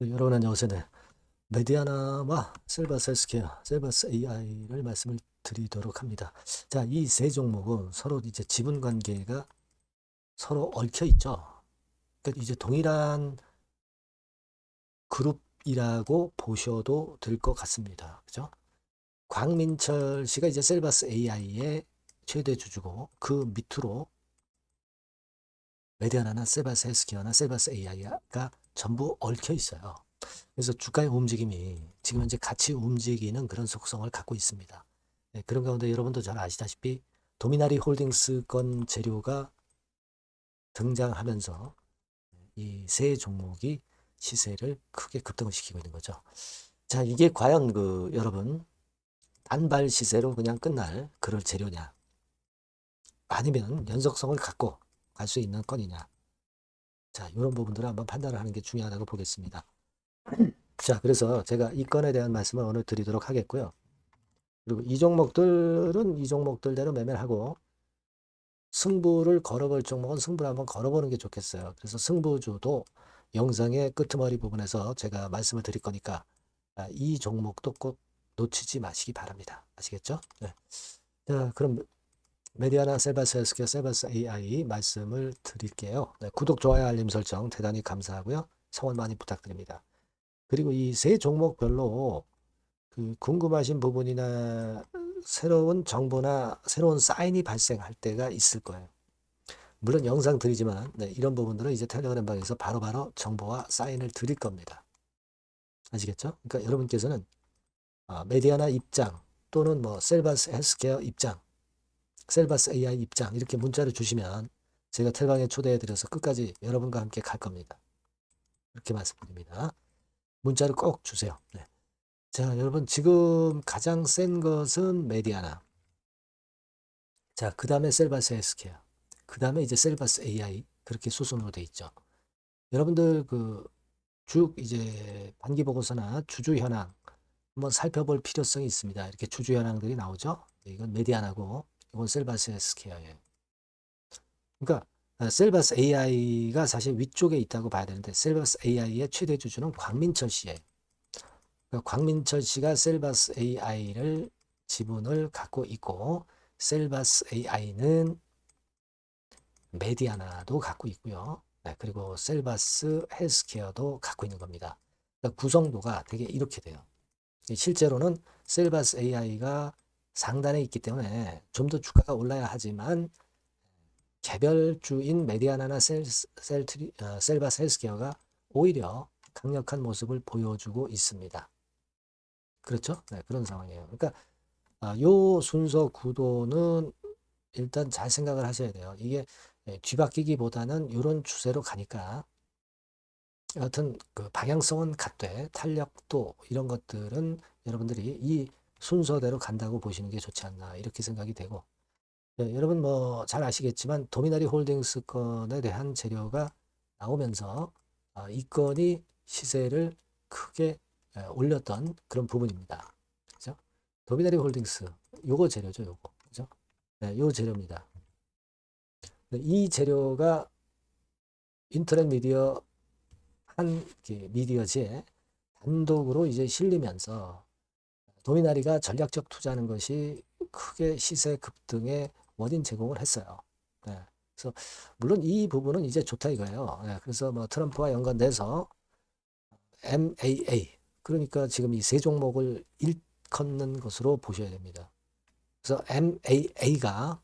여러분 안녕하세요. 네. 메디아나와 셀바스 헬스케어, 셀바스 AI를 말씀을 드리도록 합니다. 자, 이 세 종목은 서로 이제 지분 관계가 서로 얽혀 있죠. 그러니까 이제 동일한 그룹이라고 보셔도 될 것 같습니다. 그죠? 광민철 씨가 이제 셀바스 AI의 최대 주주고 그 밑으로 메디아나나 셀바스 헬스케어나 셀바스 AI가 전부 얽혀 있어요. 그래서 주가의 움직임이 지금 현재 같이 움직이는 그런 속성을 갖고 있습니다. 네, 그런 가운데 여러분도 잘 아시다시피 도미나리 홀딩스 건 재료가 등장하면서 이 세 종목이 시세를 크게 급등을 시키고 있는 거죠. 자, 이게 과연 여러분 단발 시세로 그냥 끝날 그럴 재료냐? 아니면 연속성을 갖고 갈 수 있는 건이냐? 자, 이런 부분들을 한번 판단을 하는 게 중요하다고 보겠습니다. 자, 그래서 제가 이 건에 대한 말씀을 오늘 드리도록 하겠고요. 그리고 이 종목들은 이 종목들대로 매매를 하고 승부를 걸어볼 종목은 승부를 한번 걸어보는 게 좋겠어요. 그래서 승부주도 영상의 끄트머리 부분에서 제가 말씀을 드릴 거니까 이 종목도 꼭 놓치지 마시기 바랍니다. 아시겠죠? 네. 자, 그럼 메디아나 셀바스 헬스케어 셀바스 AI 말씀을 드릴게요. 네, 구독, 좋아요, 알림 설정 대단히 감사하고요. 성원 많이 부탁드립니다. 그리고 이 세 종목별로 궁금하신 부분이나 새로운 정보나 새로운 사인이 발생할 때가 있을 거예요. 물론 영상 드리지만 이런 부분들은 이제 텔레그램 방에서 바로바로 정보와 사인을 드릴 겁니다. 아시겠죠? 그러니까 여러분께서는 메디아나 입장 또는 뭐 셀바스 헬스케어 입장, 셀바스 AI 입장 이렇게 문자를 주시면 제가 텔방에 초대해 드려서 끝까지 여러분과 함께 갈 겁니다. 이렇게 말씀드립니다. 문자를 꼭 주세요. 네. 자, 여러분 지금 가장 센 것은 메디아나. 자, 그 다음에 셀바스 헬스케어. 그 다음에 이제 셀바스 AI. 그렇게 수순으로 돼 있죠. 여러분들 쭉 이제 단기 보고서나 주주 현황 한번 살펴볼 필요성이 있습니다. 이렇게 주주 현황들이 나오죠. 이건 메디안하고 이건 셀바스 헬스케어예요. 그러니까 셀바스 AI가 사실 위쪽에 있다고 봐야 되는데 셀바스 AI의 최대 주주는 광민철 씨예요. 그러니까 광민철 씨가 셀바스 AI를 지분을 갖고 있고 셀바스 AI는 메디아나도 갖고 있고요. 네, 그리고 셀바스 헬스케어도 갖고 있는 겁니다. 그러니까 구성도가 되게 이렇게 돼요. 실제로는 셀바스 AI가 상단에 있기 때문에 좀 더 주가가 올라야 하지만 개별주인 메디아나나 셀바스 헬스케어가 오히려 강력한 모습을 보여주고 있습니다. 그렇죠? 네, 그런 상황이에요. 그러니까 요 순서 구도는 일단 잘 생각을 하셔야 돼요. 이게 뒤바뀌기보다는 이런 추세로 가니까 여하튼 방향성은 같되 탄력도 이런 것들은 여러분들이 이 순서대로 간다고 보시는 게 좋지 않나 이렇게 생각이 되고 여러분 뭐 잘 아시겠지만 도미나리 홀딩스 건에 대한 재료가 나오면서 이 건이 시세를 크게 올렸던 그런 부분입니다. 그죠? 도미나리 홀딩스 요거 재료죠, 요거. 그죠? 네, 요 재료입니다. 이 재료가 인터넷 미디어 한 미디어지에 단독으로 이제 실리면서 도미나리가 전략적 투자하는 것이 크게 시세 급등의 원인 제공을 했어요. 네. 그래서 물론 이 부분은 이제 좋다 이거예요. 네. 그래서 뭐 트럼프와 연관돼서 MAA 그러니까 지금 이 세 종목을 일컫는 것으로 보셔야 됩니다. 그래서 MAA가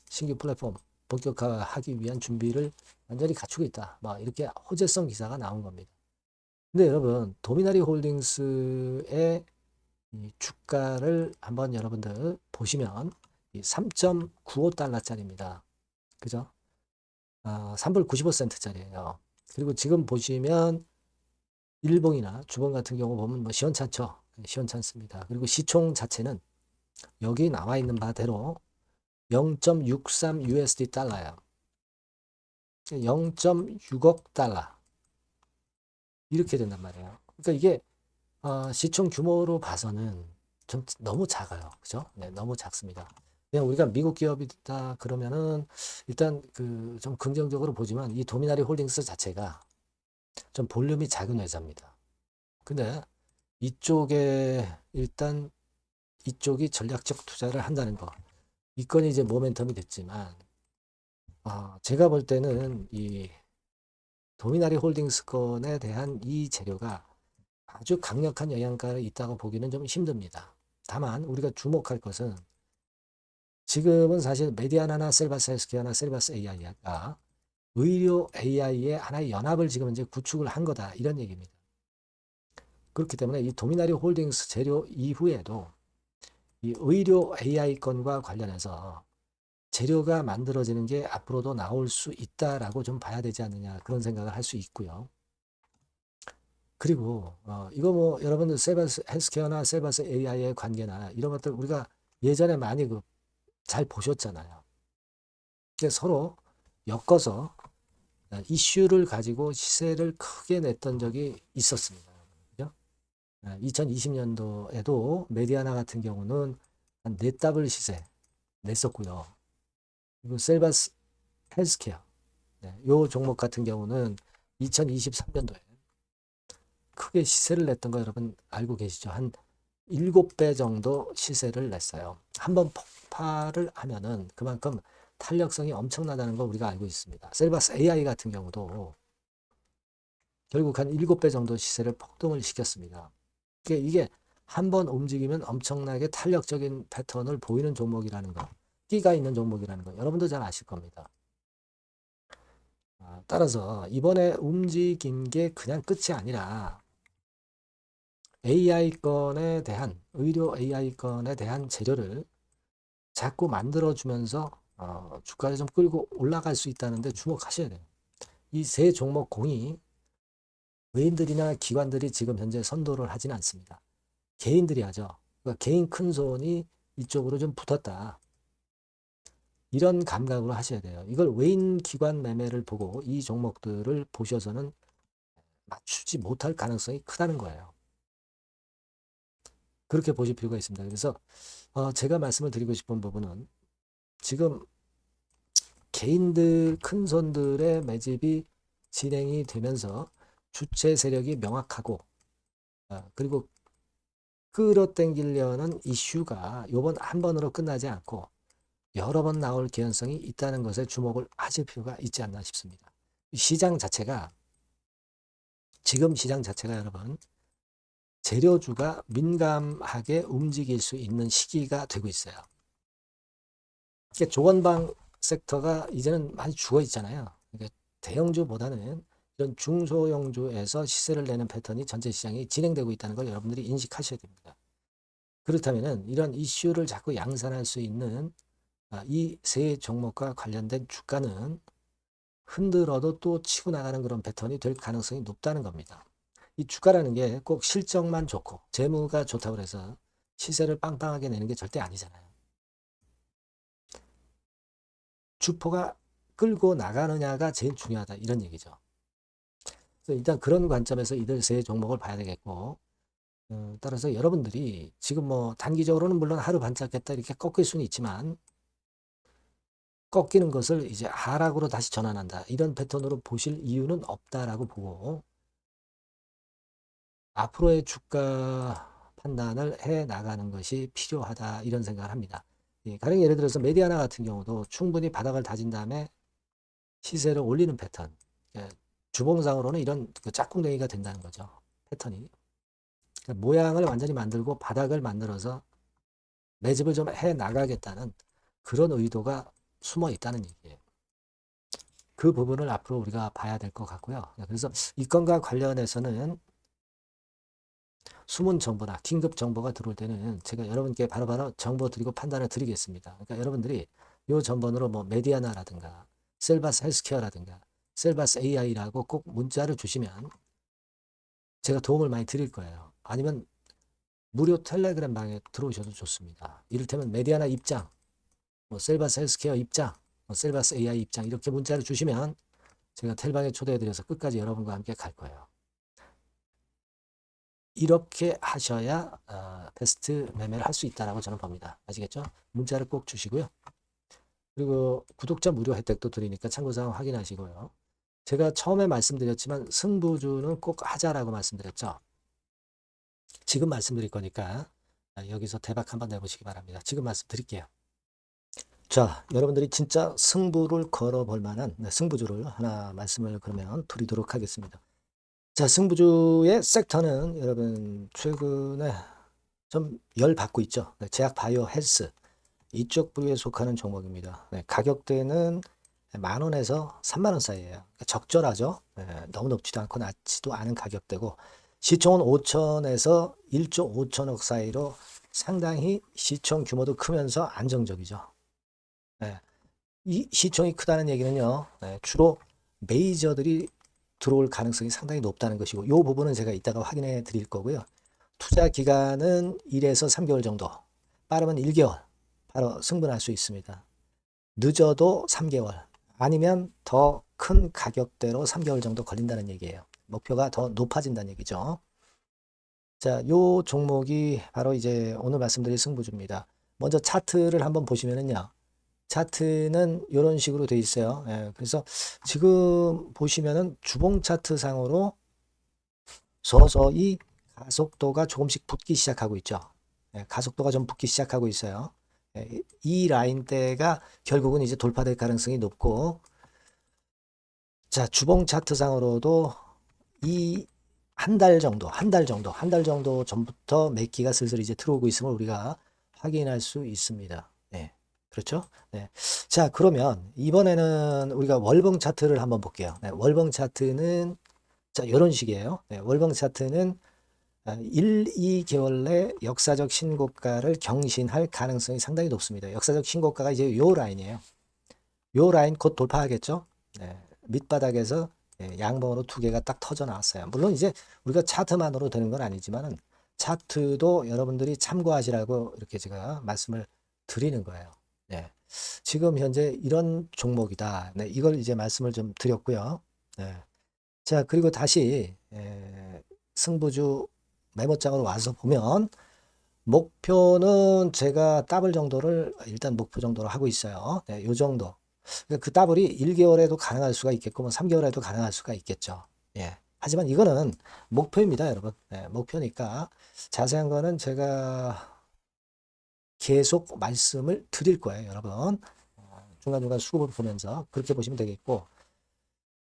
신규 플랫폼 본격화하기 위한 준비를 완전히 갖추고 있다. 막 이렇게 호재성 기사가 나온 겁니다. 근데 여러분 도미나리 홀딩스의 이 주가를 한번 여러분들 보시면 3.95달러짜리입니다. 그죠? 3불 95센트짜리예요. 그리고 지금 보시면 일봉이나 주봉 같은 경우 보면 뭐 시원찮죠? 시원찮습니다. 그리고 시총 자체는 여기 나와 있는 바대로 0.63 USD 달러예요. 0.6억 달러. 이렇게 된단 말이에요. 그러니까 이게 시총 규모로 봐서는 좀 너무 작아요. 그죠? 네, 너무 작습니다. 그냥 우리가 미국 기업이다 그러면은 일단 좀 긍정적으로 보지만 이 도미나리 홀딩스 자체가 좀 볼륨이 작은 회사입니다. 근데 이쪽에 일단 이쪽이 전략적 투자를 한다는 거. 이 건이 이제 모멘텀이 됐지만 제가 볼 때는 이 도미나리 홀딩스 건에 대한 이 재료가 아주 강력한 영향가가 있다고 보기는 좀 힘듭니다. 다만 우리가 주목할 것은 지금은 사실 메디아나나 셀바스 헬스케어나 셀바스 AI가 의료 AI의 하나의 연합을 지금 이제 구축을 한 거다 이런 얘기입니다. 그렇기 때문에 이 도미나리 홀딩스 재료 이후에도 이 의료 AI 건과 관련해서 재료가 만들어지는 게 앞으로도 나올 수 있다라고 좀 봐야 되지 않느냐 그런 생각을 할 수 있고요. 그리고 이거 뭐 여러분들 셀바스 헬스케어나 셀바스 AI의 관계나 이런 것들 우리가 예전에 많이 잘 보셨잖아요. 근데 서로 엮어서 이슈를 가지고 시세를 크게 냈던 적이 있었습니다. 그죠? 2020년도에도 메디아나 같은 경우는 한 4더블 시세 냈었고요. 그리고 셀바스 헬스케어 요 종목 같은 경우는 2023년도에 크게 시세를 냈던 거 여러분 알고 계시죠? 한 7배 정도 시세를 냈어요. 한번 폭발을 하면은 그만큼 탄력성이 엄청나다는 거 우리가 알고 있습니다. 셀바스 AI 같은 경우도 결국 한 7배 정도 시세를 폭등을 시켰습니다. 이게 한번 움직이면 엄청나게 탄력적인 패턴을 보이는 종목이라는 거, 끼가 있는 종목이라는 거 여러분도 잘 아실 겁니다. 따라서 이번에 움직인 게 그냥 끝이 아니라 AI 건에 대한 의료 AI 건에 대한 재료를 자꾸 만들어주면서 주가를 좀 끌고 올라갈 수 있다는데 주목하셔야 돼요. 이 세 종목 공이 외인들이나 기관들이 지금 현재 선도를 하지는 않습니다. 개인들이 하죠. 그러니까 개인 큰 손이 이쪽으로 좀 붙었다. 이런 감각으로 하셔야 돼요. 이걸 외인 기관 매매를 보고 이 종목들을 보셔서는 맞추지 못할 가능성이 크다는 거예요. 그렇게 보실 필요가 있습니다. 그래서 제가 말씀을 드리고 싶은 부분은 지금 개인들 큰 손들의 매집이 진행이 되면서 주체 세력이 명확하고 그리고 끌어당기려는 이슈가 요번 한 번으로 끝나지 않고 여러 번 나올 개연성이 있다는 것에 주목을 하실 필요가 있지 않나 싶습니다. 시장 자체가 지금 시장 자체가 여러분 재료주가 민감하게 움직일 수 있는 시기가 되고 있어요. 조건방 섹터가 이제는 많이 죽어 있잖아요. 그러니까 대형주보다는 이런 중소형주에서 시세를 내는 패턴이 전체 시장이 진행되고 있다는 걸 여러분들이 인식하셔야 됩니다. 그렇다면 이런 이슈를 자꾸 양산할 수 있는 이 세 종목과 관련된 주가는 흔들어도 또 치고 나가는 그런 패턴이 될 가능성이 높다는 겁니다. 이 주가라는 게 꼭 실적만 좋고 재무가 좋다고 해서 시세를 빵빵하게 내는 게 절대 아니잖아요. 주포가 끌고 나가느냐가 제일 중요하다 이런 얘기죠. 그래서 일단 그런 관점에서 이들 세 종목을 봐야 되겠고 따라서 여러분들이 지금 뭐 단기적으로는 물론 하루 반짝했다 이렇게 꺾일 수는 있지만 꺾이는 것을 이제 하락으로 다시 전환한다 이런 패턴으로 보실 이유는 없다라고 보고 앞으로의 주가 판단을 해 나가는 것이 필요하다 이런 생각을 합니다. 가령 예를 들어서 메디아나 같은 경우도 충분히 바닥을 다진 다음에 시세를 올리는 패턴 주봉상으로는 이런 짝꿍댕이가 된다는 거죠. 패턴이 그러니까 모양을 완전히 만들고 바닥을 만들어서 매집을 좀 해 나가겠다는 그런 의도가 숨어 있다는 얘기예요. 그 부분을 앞으로 우리가 봐야 될 것 같고요. 그래서 이 건과 관련해서는 숨은 정보나 긴급 정보가 들어올 때는 제가 여러분께 바로바로 정보 드리고 판단을 드리겠습니다. 그러니까 여러분들이 이 전번으로 뭐 메디아나라든가 셀바스 헬스케어라든가 셀바스 AI라고 꼭 문자를 주시면 제가 도움을 많이 드릴 거예요. 아니면 무료 텔레그램 방에 들어오셔도 좋습니다. 이를테면 메디아나 입장, 뭐 셀바스 헬스케어 입장, 뭐 셀바스 AI 입장 이렇게 문자를 주시면 제가 텔방에 초대해드려서 끝까지 여러분과 함께 갈 거예요. 이렇게 하셔야 베스트 매매를 할 수 있다라고 저는 봅니다. 아시겠죠? 문자를 꼭 주시고요. 그리고 구독자 무료 혜택도 드리니까 참고사항 확인하시고요. 제가 처음에 말씀드렸지만 승부주는 꼭 하자라고 말씀드렸죠. 지금 말씀드릴 거니까 여기서 대박 한번 내보시기 바랍니다. 지금 말씀드릴게요. 자, 여러분들이 진짜 승부를 걸어볼 만한 승부주를 하나 말씀을 그러면 드리도록 하겠습니다. 자, 승부주의 섹터는 여러분 최근에 좀 열 받고 있죠. 제약 바이오 헬스 이쪽 부류에 속하는 종목입니다. 가격대는 10,000원에서 30,000원 사이에요. 그러니까 적절하죠. 너무 높지도 않고 낮지도 않은 가격대고 시총은 5천에서 1조 5천억 사이로 상당히 시총 규모도 크면서 안정적이죠. 이 시총이 크다는 얘기는요. 주로 메이저들이 들어올 가능성이 상당히 높다는 것이고 이 부분은 제가 이따가 확인해 드릴 거고요. 투자 기간은 1에서 3개월 정도, 빠르면 1개월 바로 승부할 수 있습니다. 늦어도 3개월 아니면 더 큰 가격대로 3개월 정도 걸린다는 얘기예요. 목표가 더 높아진다는 얘기죠. 자, 요 종목이 바로 이제 오늘 말씀드릴 승부주입니다. 먼저 차트를 한번 보시면은요. 차트는 이런 식으로 돼 있어요. 그래서 지금 보시면은 주봉 차트 상으로 서서히 가속도가 조금씩 붙기 시작하고 있죠. 가속도가 좀 붙기 시작하고 있어요. 이 라인대가 결국은 이제 돌파될 가능성이 높고, 자, 주봉 차트상으로도 이 한 달 정도 전부터 매기가 슬슬 이제 들어오고 있음을 우리가 확인할 수 있습니다. 그렇죠? 자, 그러면 이번에는 우리가 월봉 차트를 한번 볼게요. 월봉 차트는 자, 이런 식이에요. 월봉 차트는 1, 2개월 내 역사적 신고가를 경신할 가능성이 상당히 높습니다. 역사적 신고가가 이제 요 라인이에요. 요 라인 곧 돌파하겠죠? 밑바닥에서 양봉으로 두 개가 딱 터져 나왔어요. 물론 이제 우리가 차트만으로 되는 건 아니지만은 차트도 여러분들이 참고하시라고 이렇게 제가 말씀을 드리는 거예요. 지금 현재 이런 종목이다. 이걸 이제 말씀을 좀 드렸고요. 자, 그리고 다시 승부주 메모장으로 와서 보면 목표는 제가 더블 정도를 일단 목표 정도로 하고 있어요. 요 정도. 그 더블이 1개월에도 가능할 수가 있겠고 뭐 3개월에도 가능할 수가 있겠죠. 하지만 이거는 목표입니다, 여러분. 목표니까 자세한 거는 제가 계속 말씀을 드릴 거예요, 여러분. 중간중간 수급을 보면서 그렇게 보시면 되겠고.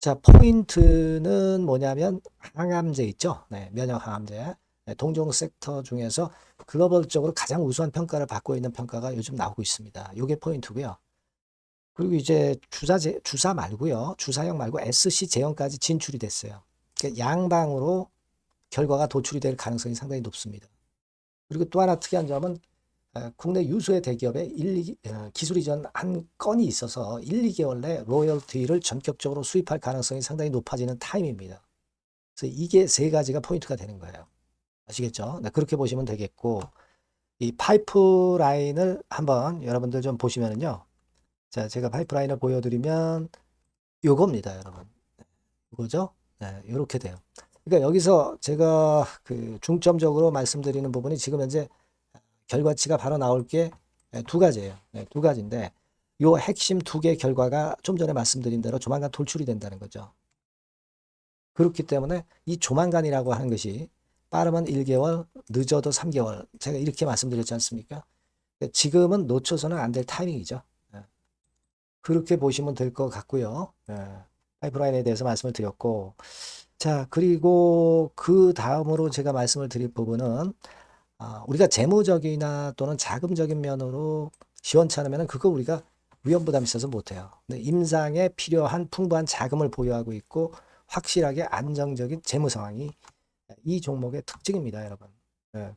자, 포인트는 뭐냐면 항암제 있죠. 면역 항암제. 동종 섹터 중에서 글로벌적으로 가장 우수한 평가를 받고 있는 평가가 요즘 나오고 있습니다. 요게 포인트고요. 그리고 이제 주사 말고요. 주사형 말고 SC 제형까지 진출이 됐어요. 그러니까 양방으로 결과가 도출이 될 가능성이 상당히 높습니다. 그리고 또 하나 특이한 점은 국내 유수의 대기업에 기술 이전 한 건이 있어서 1, 2개월 내 로열티를 전격적으로 수입할 가능성이 상당히 높아지는 타임입니다. 그래서 이게 세 가지가 포인트가 되는 거예요. 아시겠죠? 그렇게 보시면 되겠고, 이 파이프라인을 한번 여러분들 좀 보시면은요. 자, 제가 파이프라인을 보여드리면 요겁니다, 여러분. 이거죠? 이렇게 돼요. 그러니까 여기서 제가 그 중점적으로 말씀드리는 부분이 지금 현재 결과치가 바로 나올 게 두 가지예요. 두 가지인데 요 핵심 두 개 결과가 좀 전에 말씀드린 대로 조만간 돌출이 된다는 거죠. 그렇기 때문에 이 조만간이라고 하는 것이 빠르면 1개월, 늦어도 3개월. 제가 이렇게 말씀드렸지 않습니까? 지금은 놓쳐서는 안 될 타이밍이죠. 그렇게 보시면 될 것 같고요. 파이프라인에 대해서 말씀을 드렸고, 자, 그리고 그 다음으로 제가 말씀을 드릴 부분은 우리가 재무적이나 또는 자금적인 면으로 시원치 않으면 그거 우리가 위험부담이 있어서 못해요. 근데 임상에 필요한 풍부한 자금을 보유하고 있고 확실하게 안정적인 재무 상황이 이 종목의 특징입니다, 여러분.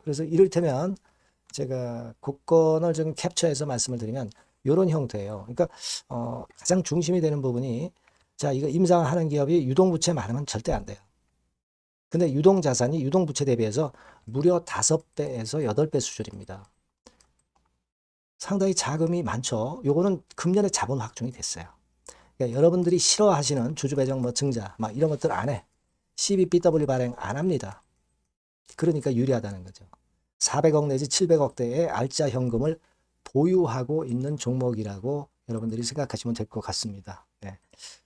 그래서 이를테면 제가 국권을 좀 캡처해서 말씀을 드리면 이런 형태예요. 그러니까 가장 중심이 되는 부분이 자, 이거 임상하는 기업이 유동부채 많으면 절대 안 돼요. 근데 유동자산이 유동부채 대비해서 무려 5배에서 8배 수준입니다. 상당히 자금이 많죠. 요거는 금년에 자본 확충이 됐어요. 그러니까 여러분들이 싫어하시는 주주배정 뭐 증자 막 이런 것들 안 해. CBBW 발행 안 합니다. 그러니까 유리하다는 거죠. 400억 내지 700억대의 알짜 현금을 보유하고 있는 종목이라고 여러분들이 생각하시면 될 것 같습니다.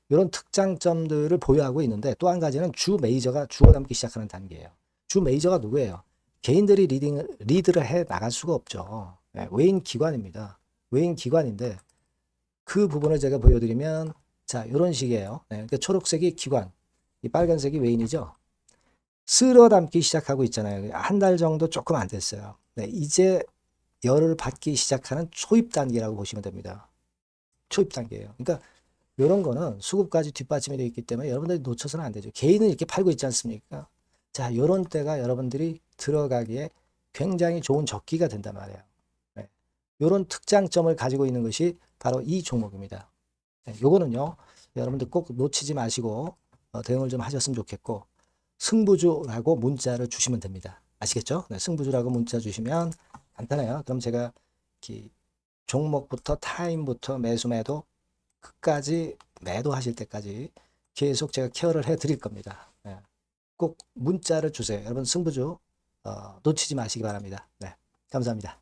이런 특장점들을 보유하고 있는데 또 한 가지는 주 메이저가 주워담기 시작하는 단계예요. 주 메이저가 누구예요? 개인들이 리드를 해 나갈 수가 없죠. 네, 외인 기관입니다. 외인 기관인데 그 부분을 제가 보여드리면 자 이런 식이에요. 네, 그러니까 초록색이 기관, 이 빨간색이 외인이죠. 쓸어 담기 시작하고 있잖아요. 한 달 정도 조금 안 됐어요. 네, 이제 열을 받기 시작하는 초입 단계라고 보시면 됩니다. 초입 단계예요. 그러니까 이런 거는 수급까지 뒷받침이 되어 있기 때문에 여러분들이 놓쳐서는 안 되죠. 개인은 이렇게 팔고 있지 않습니까? 자, 이런 때가 여러분들이 들어가기에 굉장히 좋은 적기가 된단 말이에요. 네. 이런 특장점을 가지고 있는 것이 바로 이 종목입니다. 네, 요거는요, 여러분들 꼭 놓치지 마시고 대응을 좀 하셨으면 좋겠고, 승부주라고 문자를 주시면 됩니다. 아시겠죠? 네, 승부주라고 문자 주시면 간단해요. 그럼 제가 이렇게 종목부터 타임부터 매수 매도 끝까지 매도하실 때까지 계속 제가 케어를 해 드릴 겁니다. 네. 꼭 문자를 주세요. 여러분 승부주 놓치지 마시기 바랍니다. 네, 감사합니다.